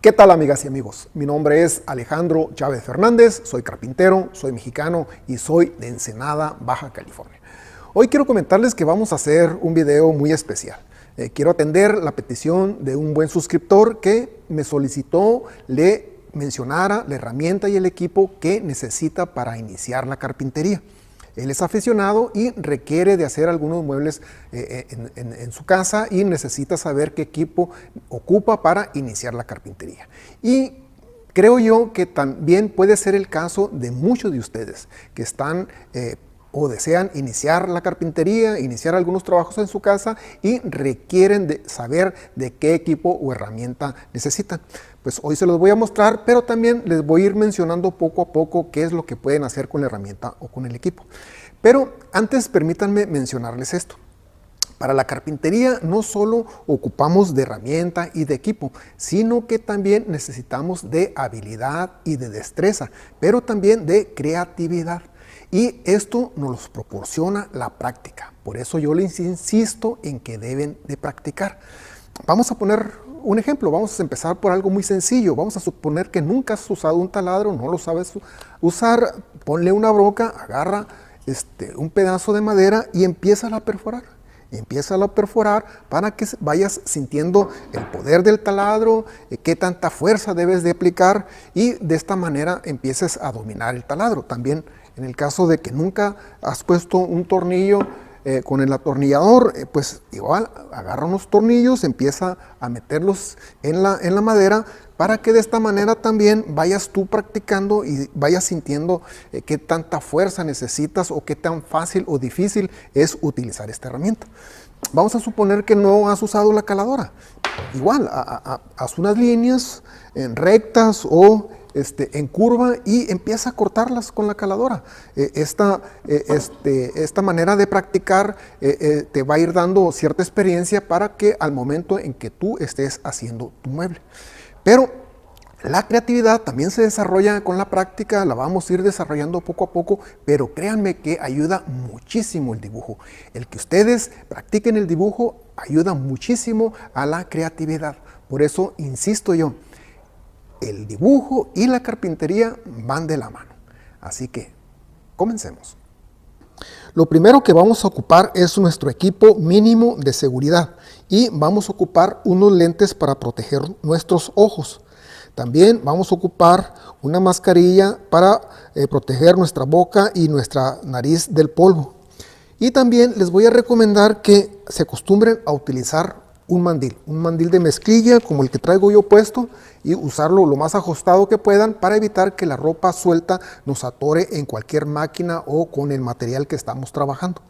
¿Qué tal, amigas y amigos? Mi nombre es Alejandro Chávez Fernández, soy carpintero, soy mexicano y soy de Ensenada, Baja California. Hoy quiero comentarles que vamos a hacer un video muy especial. Quiero atender la petición de un buen suscriptor que me solicitó le mencionara la herramienta y el equipo que necesita para iniciar la carpintería. Él es aficionado y requiere de hacer algunos muebles en su casa y necesita saber qué equipo ocupa para iniciar la carpintería. Y creo yo que también puede ser el caso de muchos de ustedes que están o desean iniciar la carpintería, iniciar algunos trabajos en su casa y requieren de saber de qué equipo o herramienta necesitan. Pues hoy se los voy a mostrar, pero también les voy a ir mencionando poco a poco qué es lo que pueden hacer con la herramienta o con el equipo. Pero antes permítanme mencionarles esto. Para la carpintería no solo ocupamos de herramienta y de equipo, sino que también necesitamos de habilidad y de destreza, pero también de creatividad. Y esto nos los proporciona la práctica. Por eso yo les insisto en que deben de practicar. Vamos a poner un ejemplo. Vamos a empezar por algo muy sencillo. Vamos a suponer que nunca has usado un taladro, no lo sabes usar. Ponle una broca, agarra un pedazo de madera y empiézala a perforar. Empiézalo a perforar para que vayas sintiendo el poder del taladro, qué tanta fuerza debes de aplicar y de esta manera empieces a dominar el taladro. También en el caso de que nunca has puesto un tornillo con el atornillador, pues igual agarra unos tornillos, empieza a meterlos en la madera para que de esta manera también vayas tú practicando y vayas sintiendo qué tanta fuerza necesitas o qué tan fácil o difícil es utilizar esta herramienta. Vamos a suponer que no has usado la caladora. Igual, haz unas líneas en rectas o en curva y empieza a cortarlas con la caladora. Esta manera de practicar te va a ir dando cierta experiencia para que al momento en que tú estés haciendo tu mueble. Pero la creatividad también se desarrolla con la práctica, la vamos a ir desarrollando poco a poco, pero créanme que ayuda muchísimo el dibujo. El que ustedes practiquen el dibujo ayuda muchísimo a la creatividad. Por eso insisto yo, el dibujo y la carpintería van de la mano. Así que, comencemos. Lo primero que vamos a ocupar es nuestro equipo mínimo de seguridad y vamos a ocupar unos lentes para proteger nuestros ojos. También vamos a ocupar una mascarilla para proteger nuestra boca y nuestra nariz del polvo. Y también les voy a recomendar que se acostumbren a utilizar un mandil de mezclilla como el que traigo yo puesto y usarlo lo más ajustado que puedan para evitar que la ropa suelta nos atore en cualquier máquina o con el material que estamos trabajando.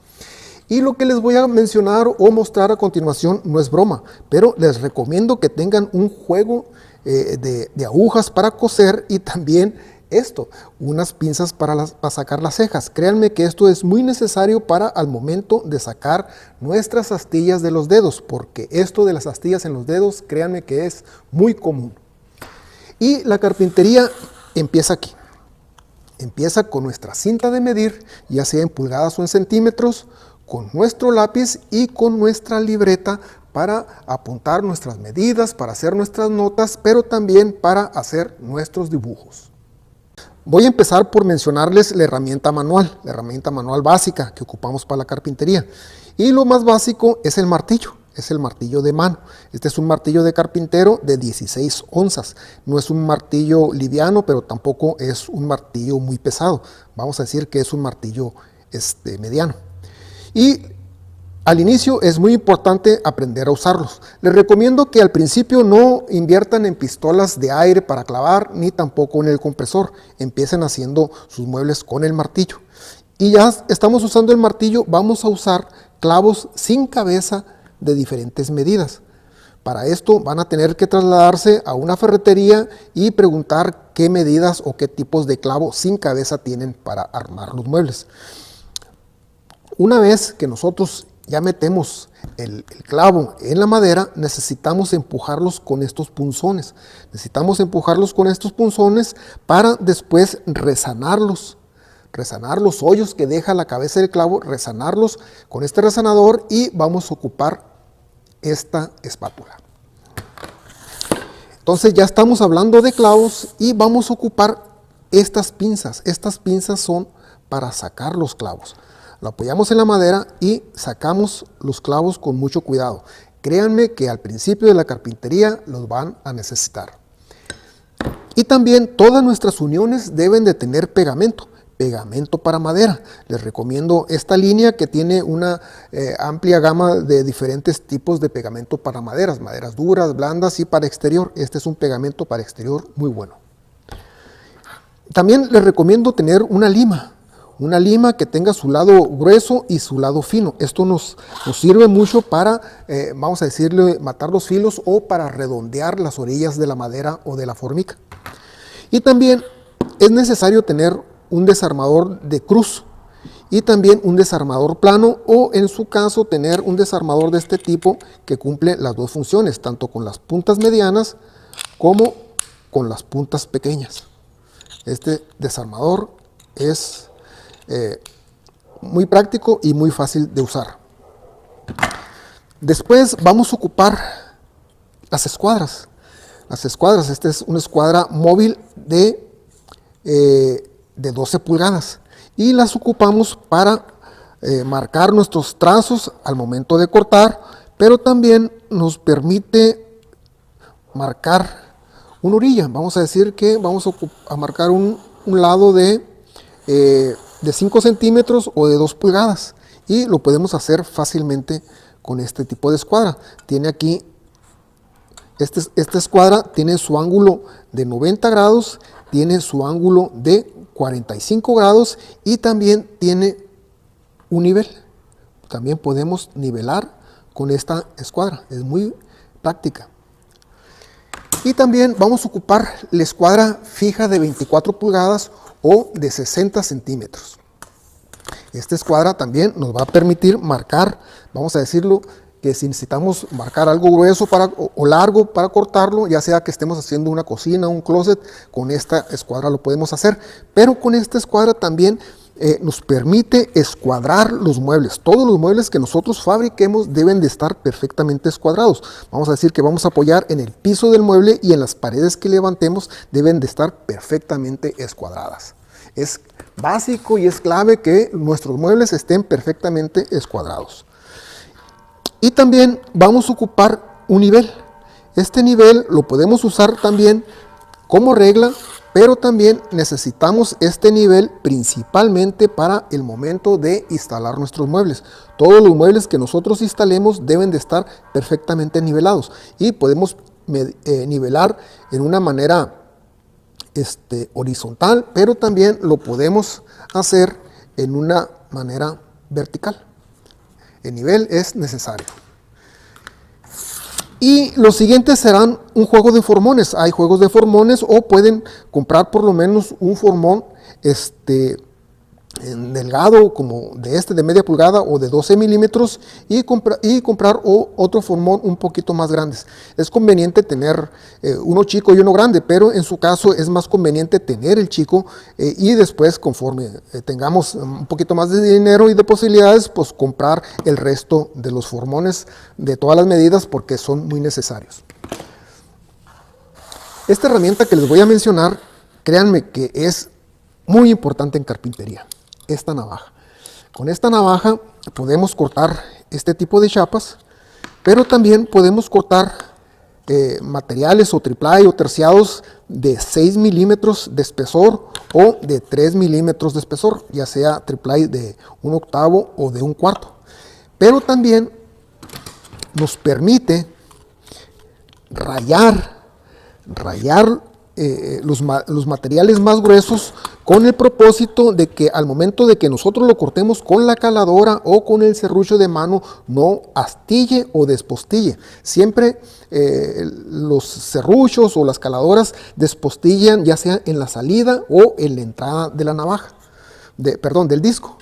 Y lo que les voy a mencionar o mostrar a continuación no es broma, pero les recomiendo que tengan un juego de agujas para coser y también unas pinzas para sacar las cejas. Créanme que esto es muy necesario para al momento de sacar nuestras astillas de los dedos, porque esto de las astillas en los dedos, créanme que es muy común. Y la carpintería empieza aquí. Empieza con nuestra cinta de medir, ya sea en pulgadas o en centímetros, con nuestro lápiz y con nuestra libreta para apuntar nuestras medidas, para hacer nuestras notas, pero también para hacer nuestros dibujos. Voy a empezar por mencionarles la herramienta manual básica que ocupamos para la carpintería. Y lo más básico es el martillo de mano. Este es un martillo de carpintero de 16 onzas. No es un martillo liviano, pero tampoco es un martillo muy pesado. Vamos a decir que es un martillo mediano. Y al inicio es muy importante aprender a usarlos. Les recomiendo que al principio no inviertan en pistolas de aire para clavar, ni tampoco en el compresor. Empiecen haciendo sus muebles con el martillo. Y ya estamos usando el martillo, vamos a usar clavos sin cabeza de diferentes medidas. Para esto van a tener que trasladarse a una ferretería y preguntar qué medidas o qué tipos de clavo sin cabeza tienen para armar los muebles. Una vez que nosotros ya metemos el clavo en la madera, necesitamos empujarlos con estos punzones. Necesitamos empujarlos con estos punzones para después resanar los hoyos que deja la cabeza del clavo, resanarlos con este resanador y vamos a ocupar esta espátula. Entonces ya estamos hablando de clavos y vamos a ocupar estas pinzas. Estas pinzas son para sacar los clavos. Lo apoyamos en la madera y sacamos los clavos con mucho cuidado. Créanme que al principio de la carpintería los van a necesitar. Y también todas nuestras uniones deben de tener pegamento para madera. Les recomiendo esta línea que tiene una amplia gama de diferentes tipos de pegamento para maderas duras, blandas y para exterior. Este es un pegamento para exterior muy bueno. También les recomiendo tener una lima que tenga su lado grueso y su lado fino. Esto nos sirve mucho para, vamos a decirle, matar los filos o para redondear las orillas de la madera o de la formica. Y también es necesario tener un desarmador de cruz y también un desarmador plano, o en su caso tener un desarmador de este tipo que cumple las dos funciones, tanto con las puntas medianas como con las puntas pequeñas. Este desarmador es muy práctico y muy fácil de usar. Después vamos a ocupar las escuadras. Esta es una escuadra móvil de 12 pulgadas y las ocupamos para marcar nuestros trazos al momento de cortar, pero también nos permite marcar una orilla. Vamos a decir que vamos a marcar un lado de 5 centímetros o de 2 pulgadas y lo podemos hacer fácilmente con este tipo de escuadra. Tiene aquí, esta escuadra tiene su ángulo de 90 grados, tiene su ángulo de 45 grados y también tiene un nivel. También podemos nivelar con esta escuadra, es muy práctica. Y también vamos a ocupar la escuadra fija de 24 pulgadas o de 60 centímetros. Esta escuadra también nos va a permitir marcar, vamos a decirlo, que si necesitamos marcar algo grueso o largo para cortarlo, ya sea que estemos haciendo una cocina, un closet, con esta escuadra lo podemos hacer. Pero con esta escuadra también nos permite escuadrar los muebles. Todos los muebles que nosotros fabriquemos deben de estar perfectamente escuadrados. Vamos a decir que vamos a apoyar en el piso del mueble y en las paredes que levantemos deben de estar perfectamente escuadradas. Es básico y es clave que nuestros muebles estén perfectamente escuadrados. Y también vamos a ocupar un nivel. Este nivel lo podemos usar también como regla, pero también necesitamos este nivel principalmente para el momento de instalar nuestros muebles. Todos los muebles que nosotros instalemos deben de estar perfectamente nivelados y podemos nivelar en una manera horizontal, pero también lo podemos hacer en una manera vertical. El nivel es necesario. Y los siguientes serán un juego de formones. Hay juegos de formones o pueden comprar por lo menos un formón delgado como de media pulgada o de 12 milímetros y comprar otro formón un poquito más grandes. Es conveniente tener uno chico y uno grande, pero en su caso es más conveniente tener el chico y después, conforme tengamos un poquito más de dinero y de posibilidades, pues comprar el resto de los formones de todas las medidas porque son muy necesarios. Esta herramienta que les voy a mencionar, créanme que es muy importante en carpintería. Esta navaja. Con esta navaja podemos cortar este tipo de chapas, pero también podemos cortar materiales o triplay o terciados de 6 milímetros de espesor o de 3 milímetros de espesor, ya sea triplay de 1/8 o de 1/4. Pero también nos permite rayar los materiales más gruesos con el propósito de que al momento de que nosotros lo cortemos con la caladora o con el serrucho de mano no astille o despostille. Siempre los serruchos o las caladoras despostillan ya sea en la salida o en la entrada de la navaja, del disco.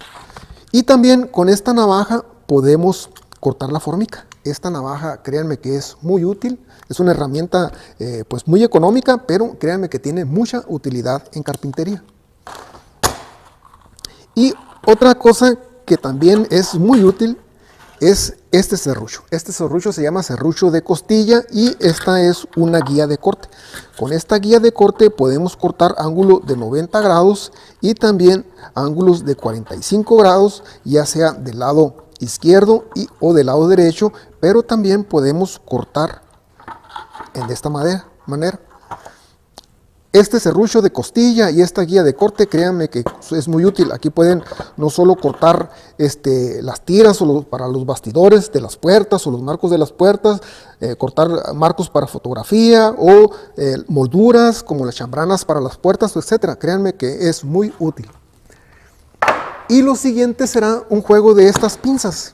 Y también con esta navaja podemos cortar la formica. Esta navaja, créanme que es muy útil, es una herramienta pues muy económica, pero créanme que tiene mucha utilidad en carpintería. Y otra cosa que también es muy útil es este serrucho. Este serrucho se llama serrucho de costilla y esta es una guía de corte. Con esta guía de corte podemos cortar ángulo de 90 grados y también ángulos de 45 grados, ya sea del lado izquierdo o del lado derecho, pero también podemos cortar de esta manera. Este serrucho de costilla y esta guía de corte, créanme que es muy útil. Aquí pueden no solo cortar las tiras para los bastidores de las puertas o los marcos de las puertas, cortar marcos para fotografía o molduras como las chambranas para las puertas, etc. Créanme que es muy útil. Y lo siguiente será un juego de estas pinzas.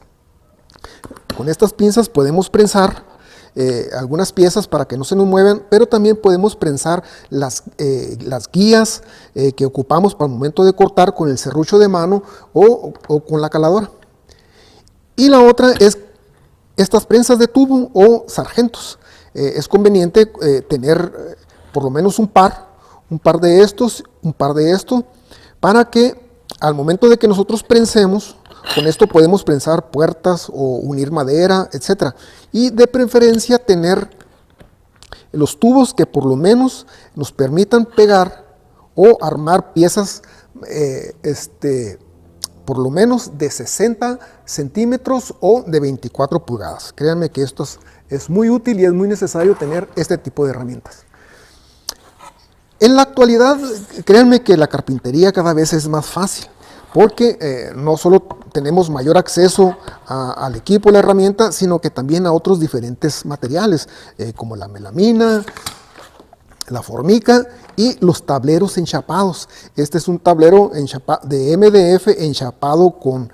Con estas pinzas podemos prensar algunas piezas para que no se nos muevan, pero también podemos prensar las guías que ocupamos para el momento de cortar con el serrucho de mano o con la caladora. Y la otra es estas prensas de tubo o sargentos. Es conveniente tener por lo menos un par de estos, para que al momento de que nosotros prensemos, con esto podemos prensar puertas o unir madera, etc. Y de preferencia tener los tubos que por lo menos nos permitan pegar o armar piezas por lo menos de 60 centímetros o de 24 pulgadas. Créanme que esto es muy útil y es muy necesario tener este tipo de herramientas. En la actualidad, créanme que la carpintería cada vez es más fácil, porque no solo tenemos mayor acceso al equipo, la herramienta, sino que también a otros diferentes materiales, como la melamina, la formica y los tableros enchapados. Este es un tablero de MDF enchapado con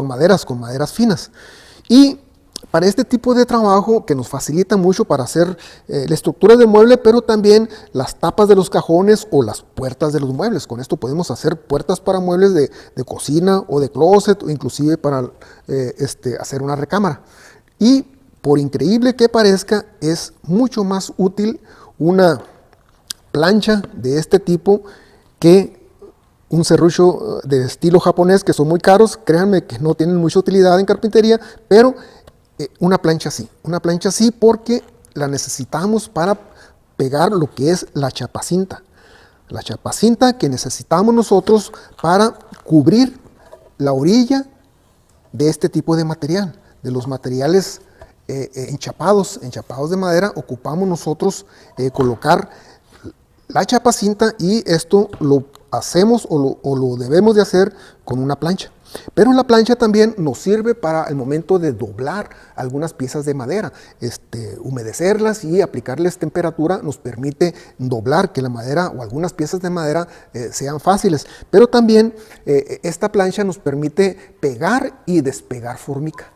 maderas finas. Y para este tipo de trabajo, que nos facilita mucho para hacer la estructura del mueble, pero también las tapas de los cajones o las puertas de los muebles. Con esto podemos hacer puertas para muebles de cocina o de closet, o inclusive para hacer una recámara. Y por increíble que parezca, es mucho más útil una plancha de este tipo que un serrucho de estilo japonés, que son muy caros. Créanme que no tienen mucha utilidad en carpintería, pero una plancha sí, porque la necesitamos para pegar lo que es la chapacinta. La chapacinta que necesitamos nosotros para cubrir la orilla de este tipo de material, de los materiales enchapados de madera. Ocupamos nosotros colocar la chapacinta, y esto lo hacemos o lo debemos de hacer con una plancha. Pero la plancha también nos sirve para el momento de doblar algunas piezas de madera. Humedecerlas y aplicarles temperatura nos permite doblar, que la madera o algunas piezas de madera sean fáciles. Pero también esta plancha nos permite pegar y despegar formica.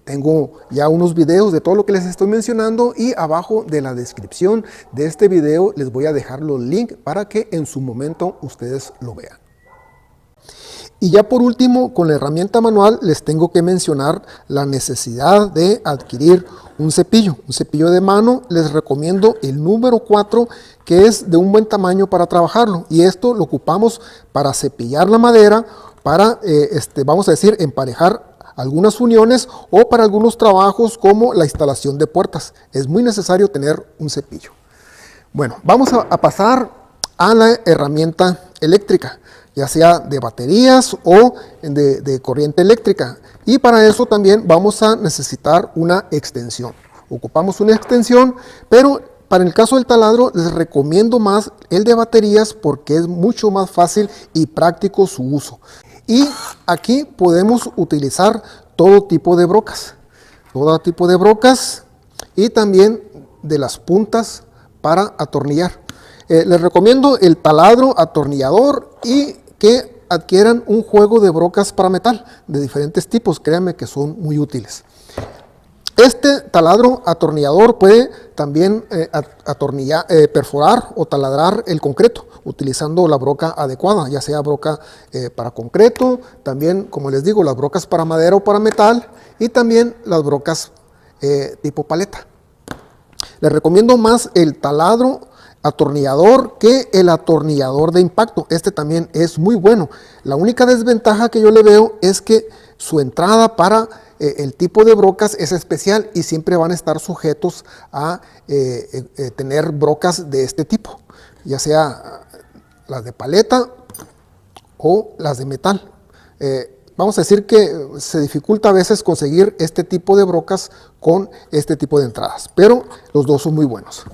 Tengo ya unos videos de todo lo que les estoy mencionando, y abajo de la descripción de este video les voy a dejar los links para que en su momento ustedes lo vean. Y ya por último, con la herramienta manual les tengo que mencionar la necesidad de adquirir un cepillo de mano. Les recomiendo el número 4, que es de un buen tamaño para trabajarlo, y esto lo ocupamos para cepillar la madera, para vamos a decir, emparejar algunas uniones, o para algunos trabajos como la instalación de puertas. Es muy necesario tener un cepillo. Bueno, vamos a pasar a la herramienta eléctrica, ya sea de baterías o de corriente eléctrica. Y para eso también vamos a necesitar una extensión. Ocupamos una extensión, pero para el caso del taladro les recomiendo más el de baterías, porque es mucho más fácil y práctico su uso. Y aquí podemos utilizar todo tipo de brocas, y también de las puntas para atornillar. Les recomiendo el taladro atornillador, y que adquieran un juego de brocas para metal de diferentes tipos. Créanme que son muy útiles. Este taladro atornillador puede también perforar o taladrar el concreto utilizando la broca adecuada, ya sea broca para concreto, también, como les digo, las brocas para madera o para metal, y también las brocas tipo paleta. Les recomiendo más el taladro atornillador que el atornillador de impacto. Este también es muy bueno. La única desventaja que yo le veo es que su entrada para el tipo de brocas es especial y siempre van a estar sujetos a tener brocas de este tipo, ya sea las de paleta o las de metal. Vamos a decir que se dificulta a veces conseguir este tipo de brocas con este tipo de entradas, pero los dos son muy buenos.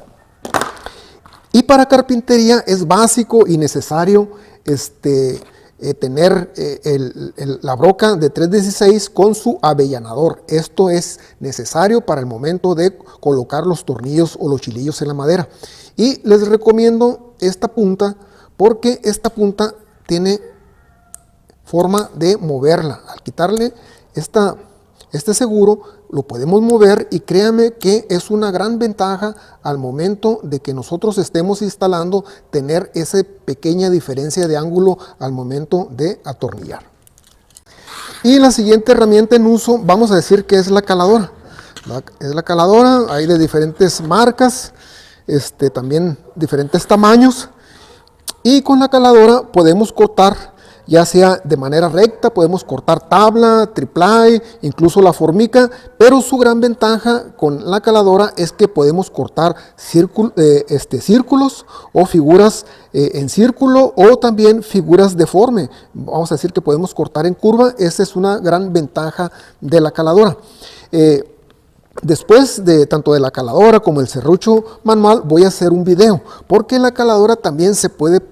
Y para carpintería es básico y necesario tener la broca de 3/16 con su avellanador. Esto es necesario para el momento de colocar los tornillos o los chilillos en la madera. Y les recomiendo esta punta porque esta punta tiene forma de moverla. Al quitarle este seguro, lo podemos mover y créanme que es una gran ventaja al momento de que nosotros estemos instalando, tener esa pequeña diferencia de ángulo al momento de atornillar. Y la siguiente herramienta en uso, vamos a decir que es la caladora. Es la caladora, hay de diferentes marcas, también diferentes tamaños. Y con la caladora podemos cortar, ya sea de manera recta, podemos cortar tabla, triplay, incluso la formica, pero su gran ventaja con la caladora es que podemos cortar círculos o figuras en círculo o también figuras deforme. Vamos a decir que podemos cortar en curva, esa es una gran ventaja de la caladora. Después de tanto de la caladora como el serrucho manual voy a hacer un video, porque la caladora también se puede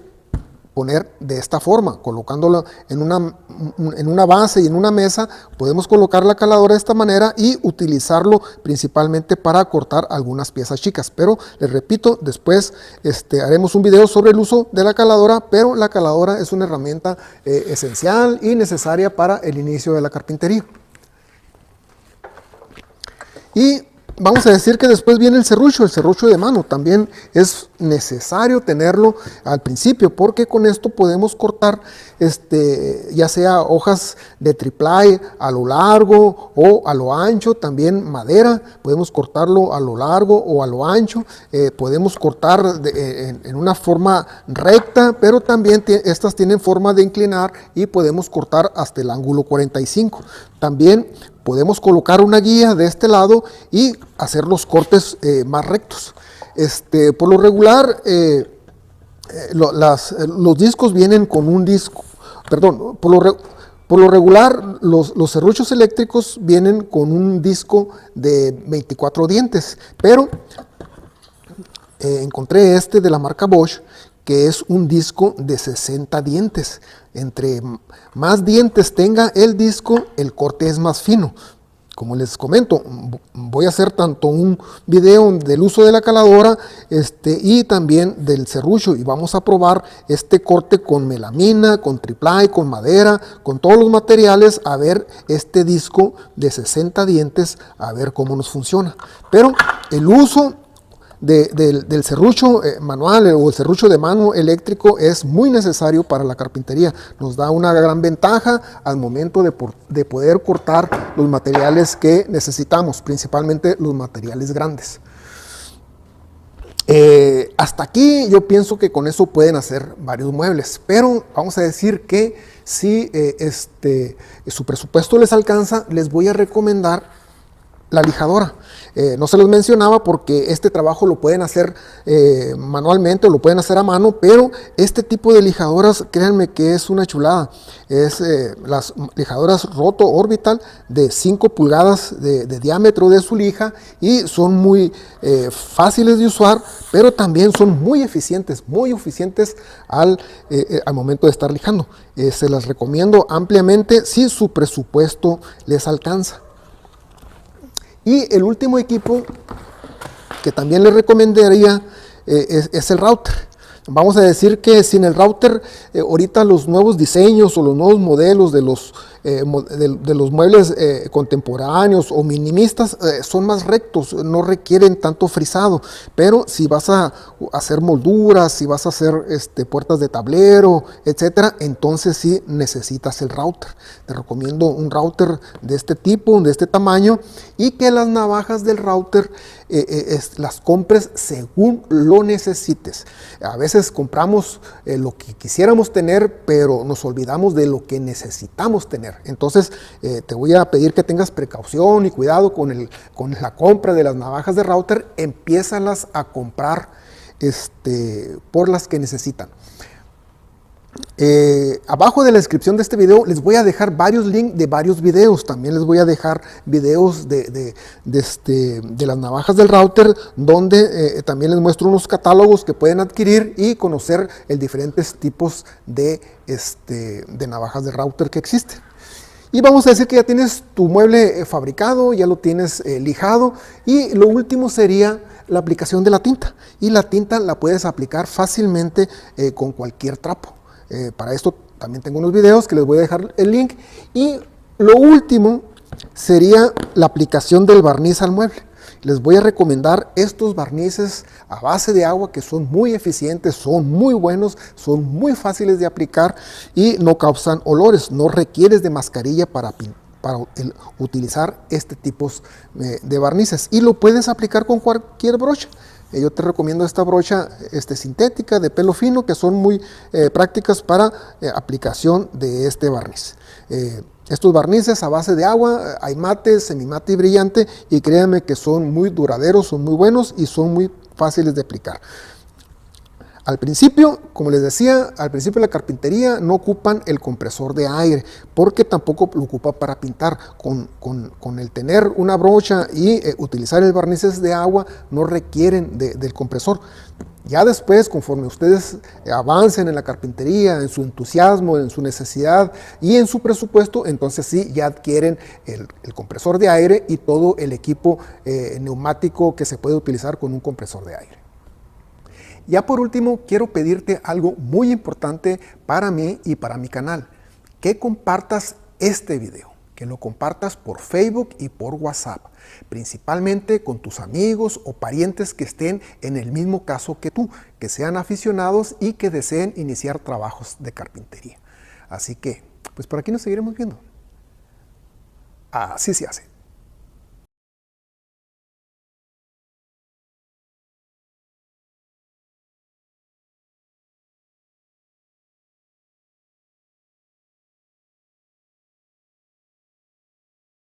poner de esta forma, colocándola en una base y en una mesa. Podemos colocar la caladora de esta manera y utilizarlo principalmente para cortar algunas piezas chicas, pero les repito, después haremos un video sobre el uso de la caladora, pero la caladora es una herramienta esencial y necesaria para el inicio de la carpintería. Y vamos a decir que después viene el serrucho de mano. También es necesario tenerlo al principio, porque con esto podemos cortar ya sea hojas de triplay a lo largo o a lo ancho, también madera, podemos cortarlo a lo largo o a lo ancho, podemos cortar en una forma recta, pero también estas tienen forma de inclinar y podemos cortar hasta el ángulo 45. También podemos colocar una guía de este lado y hacer los cortes más rectos. Por lo regular, los discos vienen con un disco, perdón, por lo regular los serruchos eléctricos vienen con un disco de 24 dientes, pero encontré de la marca Bosch, que es un disco de 60 dientes. Entre más dientes tenga el disco, el corte es más fino. Como les comento, voy a hacer tanto un video del uso de la caladora y también del serrucho, y vamos a probar este corte con melamina, con triplay, con madera, con todos los materiales, a ver este disco de 60 dientes, a ver cómo nos funciona. Pero el uso del serrucho manual o el serrucho de mano eléctrico es muy necesario para la carpintería. Nos da una gran ventaja al momento de poder cortar los materiales que necesitamos, principalmente los materiales grandes. Hasta aquí yo pienso que con eso pueden hacer varios muebles, pero vamos a decir que si su presupuesto les alcanza, les voy a recomendar la lijadora. No se los mencionaba porque este trabajo lo pueden hacer manualmente o lo pueden hacer a mano, pero este tipo de lijadoras, créanme que es una chulada. Es las lijadoras Roto Orbital de 5 pulgadas de diámetro de su lija, y son muy fáciles de usar, pero también son muy eficientes al momento de estar lijando. Se las recomiendo ampliamente si su presupuesto les alcanza. Y el último equipo que también les recomendaría es el router. Vamos a decir que sin el router, ahorita los nuevos diseños o los nuevos modelos de los muebles contemporáneos o minimistas son más rectos, no requieren tanto frisado. Pero si vas a hacer molduras, si vas a hacer puertas de tablero, etcétera, entonces sí necesitas el router. Te recomiendo un router de este tipo, de este tamaño, y que las navajas del router las compres según lo necesites. A veces compramos lo que quisiéramos tener, pero nos olvidamos de lo que necesitamos tener. Entonces te voy a pedir que tengas precaución y cuidado con la compra de las navajas de router. Empiézalas a comprar por las que necesitan. Abajo de la descripción de este video les voy a dejar varios links de varios videos. También les voy a dejar videos de las navajas del router, donde también les muestro unos catálogos que pueden adquirir y conocer el diferentes tipos de navajas de router que existen. Y vamos a decir que ya tienes tu mueble fabricado, ya lo tienes lijado, y lo último sería la aplicación de la tinta. Y la tinta la puedes aplicar fácilmente con cualquier trapo. Para esto también tengo unos videos que les voy a dejar el link. Y lo último sería la aplicación del barniz al mueble. Les voy a recomendar estos barnices a base de agua que son muy eficientes, son muy buenos, son muy fáciles de aplicar y no causan olores. No requieres de mascarilla para utilizar este tipo de barnices, y lo puedes aplicar con cualquier brocha. Yo te recomiendo esta brocha sintética de pelo fino, que son muy prácticas para aplicación de este barniz. Estos barnices a base de agua, hay mate, semimate y brillante, y créanme que son muy duraderos, son muy buenos y son muy fáciles de aplicar. Al principio, como les decía, al principio de la carpintería no ocupan el compresor de aire, porque tampoco lo ocupa para pintar. Con el tener una brocha y utilizar el barnices de agua, no requieren del compresor. Ya después, conforme ustedes avancen en la carpintería, en su entusiasmo, en su necesidad y en su presupuesto, entonces sí, ya adquieren el compresor de aire y todo el equipo neumático que se puede utilizar con un compresor de aire. Ya por último, quiero pedirte algo muy importante para mí y para mi canal: que compartas este video, que lo compartas por Facebook y por WhatsApp, principalmente con tus amigos o parientes que estén en el mismo caso que tú, que sean aficionados y que deseen iniciar trabajos de carpintería. Así que, pues por aquí nos seguiremos viendo. Así se hace.